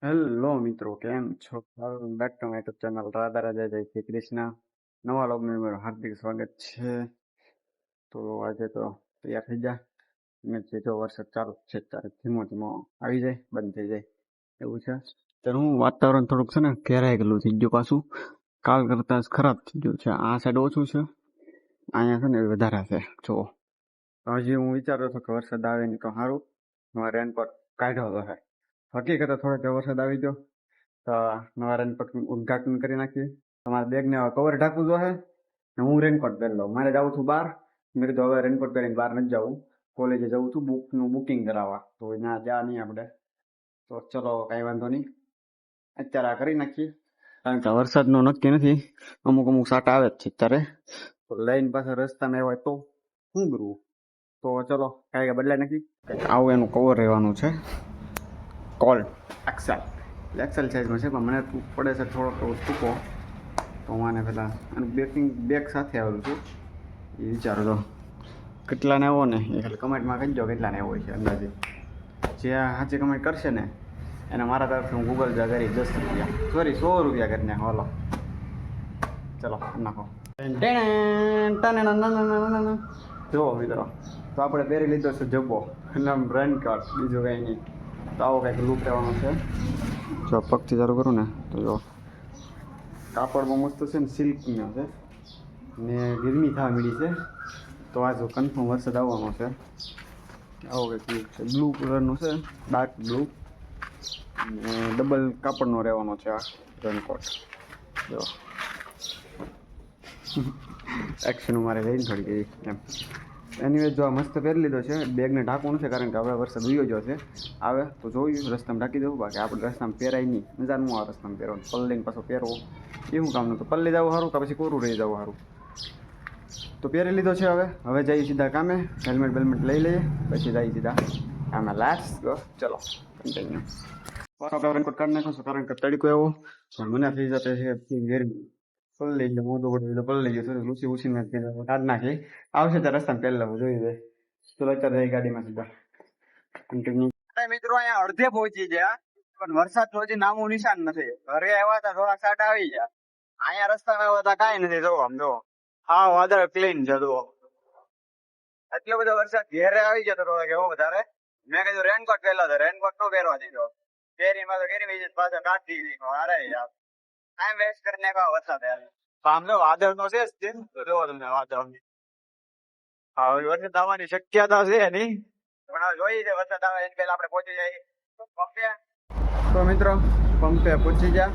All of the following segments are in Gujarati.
હેલો મિત્રો, કેમ છો? Welcome back to my YouTube channel Radha Radha જય શ્રી કૃષ્ણ. નવા લોગમાં મારું હાર્દિક સ્વાગત છે. તો આજે તો તૈયાર થઈ જા. મેં જો વરસાદ ચાલુ છે ત્યારે ધીમો ધીમો આવી જાય, બંધ થઈ જાય એવું છે. ત્યારે હું વાતાવરણ થોડુંક છે ને ઘેરાઈ ગયેલું થઈ ગયું પાછું. કાલ કરતાં ખરાબ થઈ ગયું છે. આ સાઈડ ઓછું છે, અહીંયા છે ને વધારે છે. જો હજી હું વિચારતો હતો કે વરસાદ આવે નહીં તો સારું, મારે રેનકોટ કાઢ્યો તો છે. હકીકત થોડોક વરસાદ આવી ગયો તો નવા રેનકોટ ઉદઘાટન કરી નાખીએ. તમારા બેગને કવર ઢાંકવું જોઈએ ને હું રેનકોટ પહેરી લઉં. મારે જવું છું બહાર. મેં કીધું હવે રેનકોટ પહેરીને બહાર નથી જવું, કોલેજે જવું છું બુકનું બુકિંગ કરાવવા. તો ત્યાં જા નહીં આપણે, તો ચલો કાંઈ વાંધો નહીં, અત્યારે આ કરી નાખીએ. કારણ કે વરસાદનું નક્કી નથી, અમુક અમુક સાટા આવે જ છે અત્યારે. તો લઈને પાછા રસ્તામાં હોય તો શું કરવું? તો ચલો કાંઈ બદલાય નાખી. આવું એનું કવર રહેવાનું છે, કોલ એક્સેલ સાઇઝમાં છે, પણ મને પડે છે થોડોક ટૂંકો. તો હું આને પહેલાં આનું બેગ સાથે આવેલું છું. એ વિચારો તો કેટલાને આવો ને એ ખાલી કમેન્ટમાં કહીજો કેટલાને એવો છે અંદાજે. જે સાચી કમેન્ટ કરશે ને એને મારા તરફથી હું ગૂગલ પે કરી 10 રૂપિયા, સોરી 100 રૂપિયા કરીને હાલો. ચલો નાખો. જુઓ મિત્રો, તો આપણે પહેરી લીધો છે જબ્બો એટલે આમ રેનકોટ, બીજું કંઈ નહીં. તો આવો કંઈક લુક રહેવાનો છે. જો પગથી ચાલુ કરું ને તો જો કાપડમાં મસ્ત છે ને, સિલ્કનો છે ને ગરમી થવા મળી છે. તો આ જો કન્ફર્મ વરસાદ આવવાનો છે. આવો કંઈક છે, બ્લુ કલરનું છે, ડાર્ક બ્લુ ને ડબલ કાપડનો રહેવાનો છે આ રેનકોટ. જો એક્શન મારે લઈને થોડી ગઈ એમ. એનીવે જો આ મસ્ત પહેરી લીધો છે. બેગને ઢાંકવાનું છે કારણ કે હવે વરસાદ ઉયો ગયો છે. આવે તો જોયું રસ્તામાં ઢાંકી દેવું, બાકી આપણે રસ્તામાં પહેરાય નહીં. મજા ન આવે રસ્તામાં પહેરવાનું. પલ્લીને પાછો પહેરવો એવું કામ નહોતું. પલ્લી જવું સારું કે પછી કોરું રહી જવું સારું? તો પહેરી લીધો છે. હવે જઈએ સીધા કામે. હેલ્મેટ બેલ્મેટ લઈ લઈએ પછી જઈએ સીધા કામે. Let's go. ચલો કન્ટિન્યુ. આપણે રેનકોટ કાઢી નાખો કારણ કે તડકો એવો મને થઈ જતો છે ગરમી. પલ્લી ગયો મોટું બધું પલ્લી ગયું, થોડું લૂસી ઉછીને કાઢ નાખી. આવશે તો રસ્તામાં પહેરી લેવું જોઈએ જાય. ચલો અત્યારે જઈ ગાડીમાં સીધા કન્ટિન્યુ. મિત્રો અહીંયા અડધે પહોંચી ગયા પણ વરસાદ હજી નામું નિશાન નથી. ઘરે આવ્યા હતા થોડા સાટ આવી ગયા, અહીંયા રસ્તામાં આવ્યા હતા કાંઈ નથી. જોવો આમ જો હા વાદળ ક્લીન છે. જુઓ એટલો બધો વરસાદ ઘેરે આવી જતો થોડોક એવો વધારે. મેં કીધું રેનકોટ પહેલો હતો, રેનકોટ નો પહેરવા દીધો. પહેરીમાં તો કેરી પાછા કાઢી દીધો. અરે યાર ટાઈમ વેસ્ટ કરીને વરસાદ આમ જો વાદળ નો છે જોવો તમને વાદળ. હા વરસાદ આવવાની શક્યતા છે નહીં, પણ હવે જોઈએ છે વરસાદ આવે એને પહેલા આપણે પહોંચી જઈએ પંપે. તો મિત્રો પંપે પહોંચી ગયા.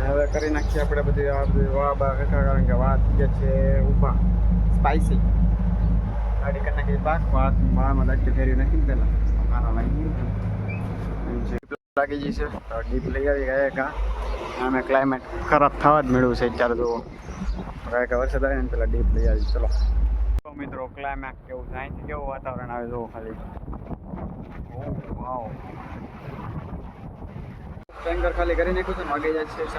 હવે કરી નાખીએ આપણે બધી વાહ બા કારણ કે વાત જે છે ઊભા સ્પાઈસી ગાડી કરી નાખી. પાક વાળમાં દાખી ફેરવી નાખીને પહેલાં મારા લાગી જઈ છે. ડીપ લઈ આવી ગયા કા આમે ક્લાઇમેટ ખરાબ થવા જ મળ્યું છે અત્યારે. જુઓ કે વરસાદ આવે ને પેલા ડીપ લઈ આવી. ચલો તો મિત્રો ક્લાઇમેટ કેવું છે, અહીંથી કેવું વાતાવરણ આવે જુઓ ખાલી. વાવ ટેન્કર ખાલી કરી નાખ્યું છે. વાગી જાય છે 3:30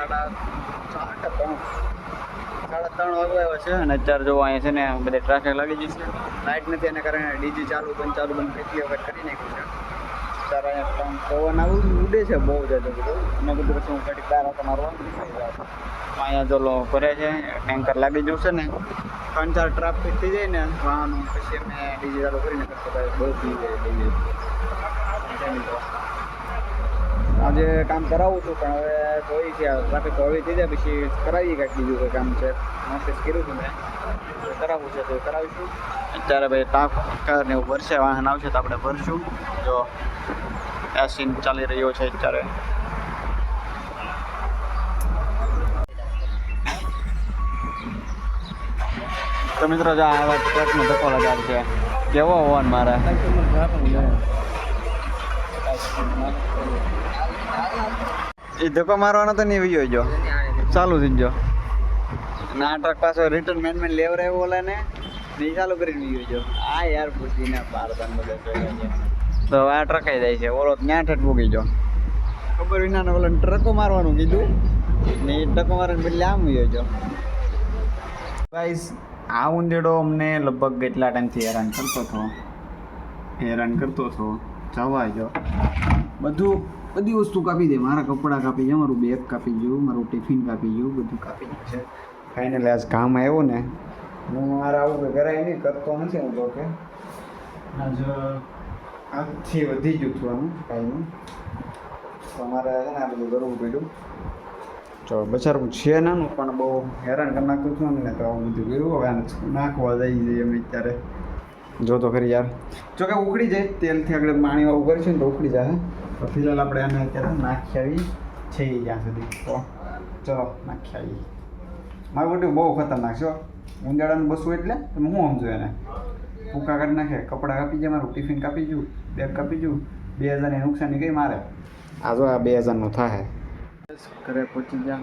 વાગ્યા છે અને અત્યારે જો અહીંયા છે ને બધે ટ્રાફિક લાગી જશે. લાઇટ નથી એના કારણે ડીજી ચાલુ બંધ કેટલી વખત કરી નાખ્યું છે. અત્યારે અહીંયા પવન આવું ઉડે છે બહુ જ બધું. અને બધું પછી હું ઘડી બહાર હતો મારવાનું અહીંયા જો લો ભરે છે. ટેન્કર લાગી જશે ને 3-4 ટ્રાફિક થઈ જાય ને વાહનો, પછી અમે ડીજી ચાલુ કરીને બહુ થઈ જાય. આજે કામ કરાવું છું પણ હવે જોઈ છે ટ્રાફિક તો હવે થઈ જાય પછી કરાવીએ કાંઈક બીજું કોઈ કામ છે. મેસેજ કર્યું હતું મેં, કરાવવું છે તો કરાવીશું. અત્યારે ભાઈ ટાંકર ને એવું ભરશે, વાહન આવશે તો આપણે ભરશું. જો આ સીન ચાલી રહ્યો છે અત્યારે. તો મિત્રો જો આ ટ્રકનો ધક્કો લગાડ છે. કેવો હોવાન મારે એ ધક્કો મારવાનો તો નહીં વયો ગયો, ચાલુ થઈ ગયો. ના ટ્રક પાછો રિટર્ન મેન લેવરાયો ઓલા ને નહીં ચાલુ કરીને વયો ગયો. આ યાર પૂછીને બાર તો આ ટ્રકાઈ જાય છે. ઓલો ત્યાં ઠેઠ ભોગી ગયો ખબર વિના ને. ઓલા ટ્રકો મારવાનું કીધું ને એ ટ્રકો મારવાને બદલે આમ વયો ગયો. ગાઈસ આ ઉંદેડો અમને લગભગ એટલા ટાઈમથી હેરાન કરતો હતો. જવા જો બધું બધી વસ્તુ કાપી દે. મારા કપડાં કાપી જાય, મારું બેગ કાપી ગયું, મારું ટિફિન કાપી ગયું, બધું કાપી ગયું છે. ફાઇનલી આજ કામ આવ્યો ને, હું મારે આવું કે કરાય નહીં, કરતો નથી હું તો કે આજ આજથી વધી ગયું થવાનું કાંઈનું, તો અમારે છે ને આ બધું કરવું પડ્યું. તો બચારું છે નાનું પણ બહુ હેરાન કરી નાખતું છું ને, તો આવું બધું કર્યું. હવે આને નાખવા જઈ જઈએ અમે અત્યારે. જો તો ખરી યાર, જો કે ઉકળી જાય, તેલથી આગળ પાણી વાળું કરીશું ને તો ઉકળી જાય. તો ફિલહાલ આપણે આને અત્યારે નાખી આવી છે જ્યાં સુધી. તો ચલો નાખી આવી. મારું બધું બહુ ખતરનાક છે. ઉંજાડાનું બસું એટલે તમે શું સમજો એને, ભૂકા કાઢી નાખે, કપડાં કાપી જાય, મારું ટિફિન કાપી ગયું, બેગ કાપી ગયું, 2000ની નુકસાની ગઈ મારે. આ જો આ 2000નું થાય. ઘરે પહોંચી ગયા.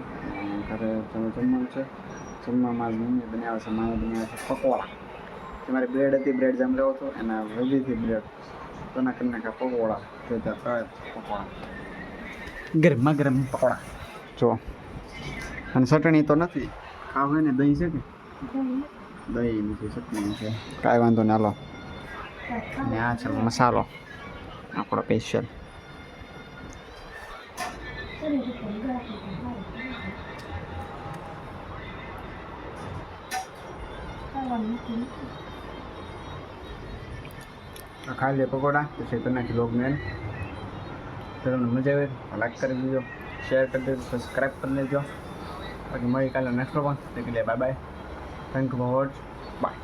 ઘરે જમવાનું છે. જમવામાં મમ્મી બનાવે છે, માએ બનાવે છે પકોડા. તમારી બ્રેડ હતી, બ્રેડ જામ લેવો હતો, એના વજીથી બ્રેડ તો ના કરી નાખ્યા પકોડા. જો ત્યાં પકોડા, ગરમા ગરમ પકોડા. જો અને ચટણી તો નથી, ખાવ હોય ને દહીં છે કે દહીં નથી, ચટણી છે, કાંઈ વાંધો નહીં. હાલો, ને આ છે મસાલો આપણો સ્પેશિયલ. ખાઈ લે પકોડા, પછી કરી નાખી લોગને. તમને મજા આવે લાઈક કરી દેજો, શેર કરી દેજો, સબસ્ક્રાઈબ કરી લેજો. બાકી મળી કાલે નેક્સ્ટ પણ. Bye bye, thank you for watch, by.